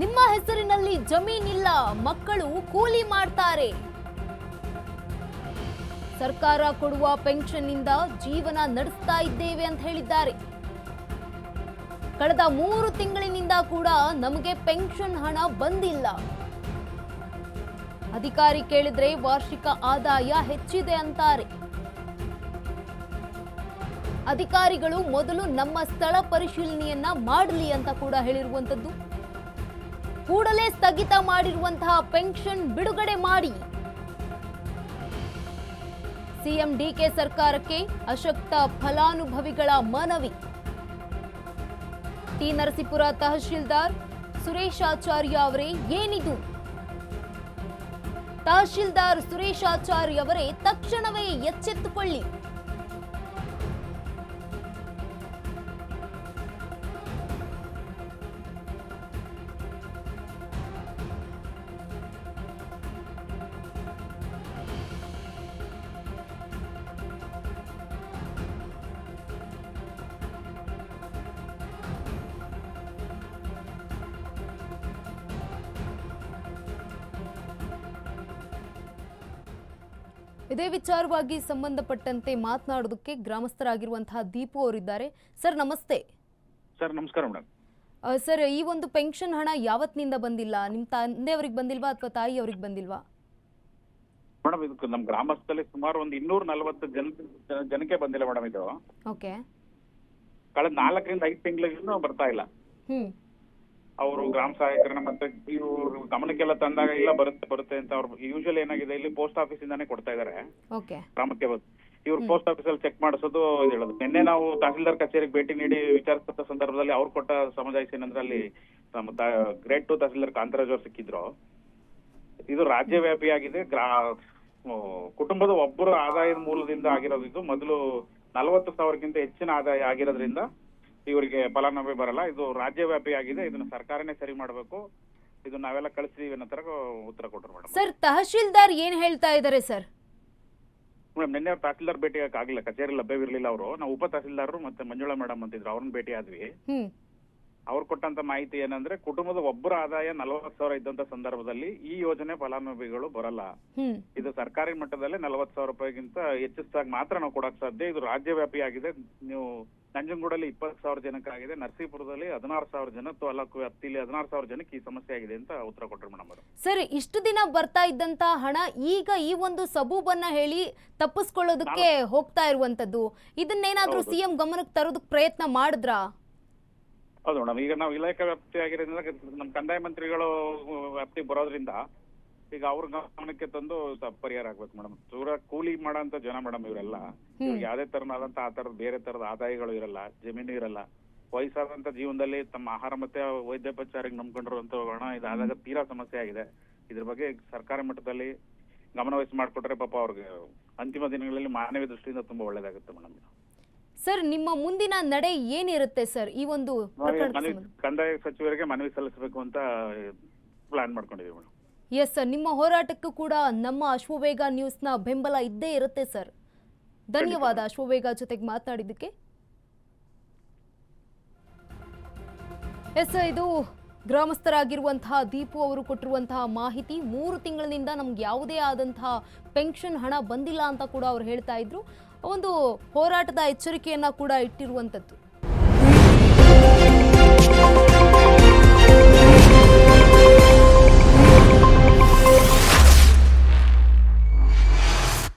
ನಿಮ್ಮ ಹೆಸರಿನಲ್ಲಿ ಜಮೀನಿಲ್ಲ, ಮಕ್ಕಳು ಕೂಲಿ ಮಾಡ್ತಾರೆ. ಸರ್ಕಾರ ಕೊಡುವ ಪೆನ್ಷನ್ ನಿಂದ ಜೀವನ ನಡೆಸ್ತಾ ಇದ್ದೇವೆ ಅಂತ ಹೇಳಿದ್ದಾರೆ. ಕಳೆದ 3 ತಿಂಗಳಿನಿಂದ ಕೂಡ ನಮಗೆ ಪೆನ್ಷನ್ ಹಣ ಬಂದಿಲ್ಲ. ಅಧಿಕಾರಿ ಕೇಳಿದ್ರೆ ವಾರ್ಷಿಕ ಆದಾಯ ಹೆಚ್ಚಿದೆ ಅಂತಾರೆ. ಅಧಿಕಾರಿಗಳು ಮೊದಲು ನಮ್ಮ ಸ್ಥಳ ಪರಿಶೀಲನೆಯನ್ನ ಮಾಡಲಿ ಅಂತ ಕೂಡ ಹೇಳಿರುವಂತದ್ದು. ಕೂಡಲೇ ಸ್ಥಗಿತ ಮಾಡಿರುವಂತಹ ಪೆನ್ಷನ್ ಬಿಡುಗಡೆ ಮಾಡಿ. ಸಿಎಂ ಡಿಕೆ ಸರ್ಕಾರಕ್ಕೆ ಅಶಕ್ತ ಫಲಾನುಭವಿಗಳ ಮನವಿ. ಟಿ ನರಸೀಪುರ ತಹಶೀಲ್ದಾರ್ ಸುರೇಶಾಚಾರ್ಯ ಅವರೇ, ಏನಿದು? ತಹಶೀಲ್ದಾರ್ ಸುರೇಶಾಚಾರ್ಯ ಅವರೇ, ತಕ್ಷಣವೇ ಎಚ್ಚೆತ್ತುಕೊಳ್ಳಿ. ಇದೇ ವಿಚಾರವಾಗಿ ಸಂಬಂಧಪಟ್ಟಂತೆ ಮಾತನಾಡೋದಕ್ಕೆ ಗ್ರಾಮಸ್ಥರಾಗಿರುವಂತಹ ದೀಪು ಅವರಿದ್ದಾರೆ. ಸರ್ ನಮಸ್ತೆ. ಸರ್ ನಮಸ್ಕಾರ ಮೇಡಮ್. ಸರ್, ಈ ಒಂದು ಪೆನ್ಷನ್ ಹಣ ಯಾವತ್ತಿನಿಂದ ಬಂದಿಲ್ಲ? ನಿಮ್ಮ ತಂದೆಯವರಿಗೆ ಬಂದಿಲ್ವಾ ಅಥವಾ ತಾಯಿಯವರಿಗೆ ಬಂದಿಲ್ವಾ? ಮೇಡಮ್, ಇದಕ್ಕೆ ನಮ್ಮ ಗ್ರಾಮಸ್ಥರಲ್ಲಿ ಸುಮಾರು ಒಂದು 240 ಜನಕ್ಕೆ ಬಂದಿಲ್ಲ ಮೇಡಮ್. ಇದು ಓಕೆ. ಕಳೆದ 4 ರಿಂದ 5 ತಿಂಗಳಿಂದ ಬರ್ತಾ ಇಲ್ಲ. ಅವರು ಗ್ರಾಮ ಸಹಾಯಕರನ್ನ ಮತ್ತೆ ಇವರು ಗಮನಕ್ಕೆಲ್ಲ ತಂದಾಗ ಇಲ್ಲ ಬರುತ್ತೆ ಅಂತ ಅವ್ರು ಯೂಶುವಲ್ ಏನಾಗಿದೆ, ಇಲ್ಲಿ ಪೋಸ್ಟ್ ಆಫೀಸ್ ಇಂದಾನೆ ಕೊಡ್ತಾ ಇದಾರೆ ಗ್ರಾಮಕ್ಕೆ. ಇವ್ರು ಪೋಸ್ಟ್ ಆಫೀಸ್ ಅಲ್ಲಿ ಚೆಕ್ ಮಾಡಿಸೋದು ಹೇಳೋದು. ನಿನ್ನೆ ನಾವು ತಹಸೀಲ್ದಾರ್ ಕಚೇರಿಗೆ ಭೇಟಿ ನೀಡಿ ವಿಚಾರಿಸಿದ ಸಂದರ್ಭದಲ್ಲಿ ಅವ್ರು ಕೊಟ್ಟ ಸಮಜಾಯಿಷಿ ಏನಂದ್ರೆ, ಅಲ್ಲಿ ನಮ್ಮ ಗ್ರೇಡ್ 2 ತಹಸೀಲ್ದಾರ್ ಕಾಂತರಾಜ್ ಅವರು ಸಿಕ್ಕಿದ್ರು. ಇದು ರಾಜ್ಯವ್ಯಾಪಿಯಾಗಿದೆ. ಕುಟುಂಬದ ಒಬ್ಬರು ಆದಾಯದ ಮೂಲದಿಂದ ಆಗಿರೋದು. ಇದು ಮೊದಲು 40,000ಕ್ಕಿಂತ ಹೆಚ್ಚಿನ ಆದಾಯ ಆಗಿರೋದ್ರಿಂದ ಇವರಿಗೆ ಫಲಾನುಭವಿ ಬರಲ್ಲ. ಇದು ರಾಜ್ಯವ್ಯಾಪಿ ಆಗಿದೆ. ಇದನ್ನ ಸರ್ಕಾರನೇ ಸರಿ ಮಾಡಬೇಕು. ಇದು ನಾವೆಲ್ಲ ಕಳಿಸ್ತೀವಿ ಅನ್ನೋ ತರ ಉತ್ತರ ಕೊಟ್ಟರು ಮೇಡಮ್. ಸರ್, ತಹಶೀಲ್ದಾರ್ ಏನ್ ಹೇಳ್ತಾ ಇದ್ದಾರೆ ಸರ್? ಮೇಡಮ್, ನಿನ್ನೆ ತಹಸೀಲ್ದಾರ್ ಭೇಟಿ ಆಗಿಲ್ಲ, ಕಚೇರಿ ಲಭ್ಯವಿರಲಿಲ್ಲ. ಅವರು ನಾವು ಉಪ ತಹಸೀಲ್ದಾರರು ಮತ್ತೆ ಮಂಜುಳಾ ಮೇಡಮ್ ಅಂತಿದ್ರು, ಅವ್ರನ್ನ ಭೇಟಿ ಆದ್ವಿ. ಅವ್ರು ಕೊಟ್ಟಂತ ಮಾಹಿತಿ ಏನಂದ್ರೆ, ಕುಟುಂಬದ ಒಬ್ಬರ ಆದಾಯ 40,000 ಇದ್ದಂತ ಸಂದರ್ಭದಲ್ಲಿ ಈ ಯೋಜನೆ ಫಲಾನುಭವಿಗಳು ಬರಲ್ಲ. ಇದು ಸರ್ಕಾರಿ ಮಟ್ಟದಲ್ಲೇ 40,000 ರೂಪಾಯಿಗಿಂತ ಹೆಚ್ಚಿಸಿದಾಗ ಮಾತ್ರ ನಾವು ಕೊಡಕ್ ಸಾಧ್ಯ. ಇದು ರಾಜ್ಯವ್ಯಾಪಿ ಆಗಿದೆ. ನೀವು ನಂಜನಗೂಡಲ್ಲಿ 20,000 ಜನಕ್ಕಾಗಿದೆ, ನರಸೀಪುರದಲ್ಲಿ 16,000 ಜನ, ತಾಲೂಕು ವ್ಯಾಪ್ತಿಯಲ್ಲಿ 16,000 ಜನಕ್ಕೆ ಈ ಸಮಸ್ಯೆ ಆಗಿದೆ ಅಂತ ಉತ್ತರ ಕೊಟ್ಟರು ಮೇಡಮ್ ಅವರು. ಸರ್, ಇಷ್ಟು ದಿನ ಬರ್ತಾ ಇದ್ದಂತ ಹಣ ಈಗ ಈ ಒಂದು ಸಬೂಬನ್ನ ಹೇಳಿ ತಪ್ಪಿಸ್ಕೊಳ್ಳೋದಕ್ಕೆ ಹೋಗ್ತಾ ಇರುವಂತದ್ದು, ಇದನ್ನೇನಾದ್ರೂ ಸಿಎಂ ಗಮನಕ್ಕೆ ತರೋದಕ್ಕೆ ಪ್ರಯತ್ನ ಮಾಡಿದ್ರಾ? ಹೌದು ಮೇಡಮ್. ಈಗ ನಾವು ಇಲಾಖೆ ವ್ಯಾಪ್ತಿ ಆಗಿರೋದ್ರಿಂದ ನಮ್ಮ ಕಂದಾಯ ಮಂತ್ರಿಗಳು ವ್ಯಾಪ್ತಿ ಬರೋದ್ರಿಂದ ಈಗ ಅವ್ರ ಗಮನಕ್ಕೆ ತಂದು ಪರಿಹಾರ ಆಗ್ಬೇಕು ಮೇಡಮ್. ಕೂಲಿ ಮಾಡೋಂತ ಜನ ಮೇಡಮ್ ಇವರೆಲ್ಲ. ಯಾವ್ದೇ ತರನಾದಂತ ಆ ತರದ ಬೇರೆ ತರದ ಆದಾಯಗಳು ಇರಲ್ಲ, ಜಮೀನು ಇರಲ್ಲ. ವಯಸ್ಸಾದಂತ ಜೀವನದಲ್ಲಿ ತಮ್ಮ ಆಹಾರ ಮತ್ತೆ ವೈದ್ಯೋಪಚಾರಕ್ಕೆ ನಂಬ್ಕೊಂಡಿರುವಂತ ಹಣ ಇದಾದಾಗ ತೀರಾ ಸಮಸ್ಯೆ ಆಗಿದೆ. ಇದ್ರ ಬಗ್ಗೆ ಸರ್ಕಾರ ಮಟ್ಟದಲ್ಲಿ ಗಮನವಹಿಸಿ ಮಾಡ್ಕೊಟ್ರೆ ಪಾಪ ಅವ್ರಿಗೆ ಅಂತಿಮ ದಿನಗಳಲ್ಲಿ ಮಾನವೀಯ ದೃಷ್ಟಿಯಿಂದ ತುಂಬಾ ಒಳ್ಳೇದಾಗುತ್ತೆ ಮೇಡಮ್. ಸರ್, ನಿಮ್ಮ ಮುಂದಿನ ನಡೆ ಏನಿರುತ್ತೆ ಸರ್ ಈ ಒಂದು ಕಂದಾಯ ಸಚಿವರಿಗೆ ಮನವಿ ಸಲ್ಲಿಸಬೇಕು ಅಂತ ಪ್ಲಾನ್ ಮಾಡ್ಕೊಂಡಿದ್ದೀವಿ ಮೇಡಮ್. ಎಸ್ ಸರ್, ನಿಮ್ಮ ಹೋರಾಟಕ್ಕೂ ಕೂಡ ನಮ್ಮ ಅಶ್ವವೇಗ ನ್ಯೂಸ್ನ ಬೆಂಬಲ ಇದ್ದೇ ಇರುತ್ತೆ ಸರ್. ಧನ್ಯವಾದ ಅಶ್ವವೇಗ ಜೊತೆಗೆ ಮಾತನಾಡಿದ್ದಕ್ಕೆ. ಎಸ್, ಇದು ಗ್ರಾಮಸ್ಥರಾಗಿರುವಂತಹ ದೀಪು ಅವರು ಕೊಟ್ಟಿರುವಂತಹ ಮಾಹಿತಿ. 3 ತಿಂಗಳಿನಿಂದ ನಮ್ಗೆ ಯಾವುದೇ ಆದಂತಹ ಪೆನ್ಷನ್ ಹಣ ಬಂದಿಲ್ಲ ಅಂತ ಕೂಡ ಅವರು ಹೇಳ್ತಾ ಇದ್ರು. ಒಂದು ಹೋರಾಟದ ಎಚ್ಚರಿಕೆಯನ್ನ ಕೂಡ ಇಟ್ಟಿರುವಂತದ್ದು.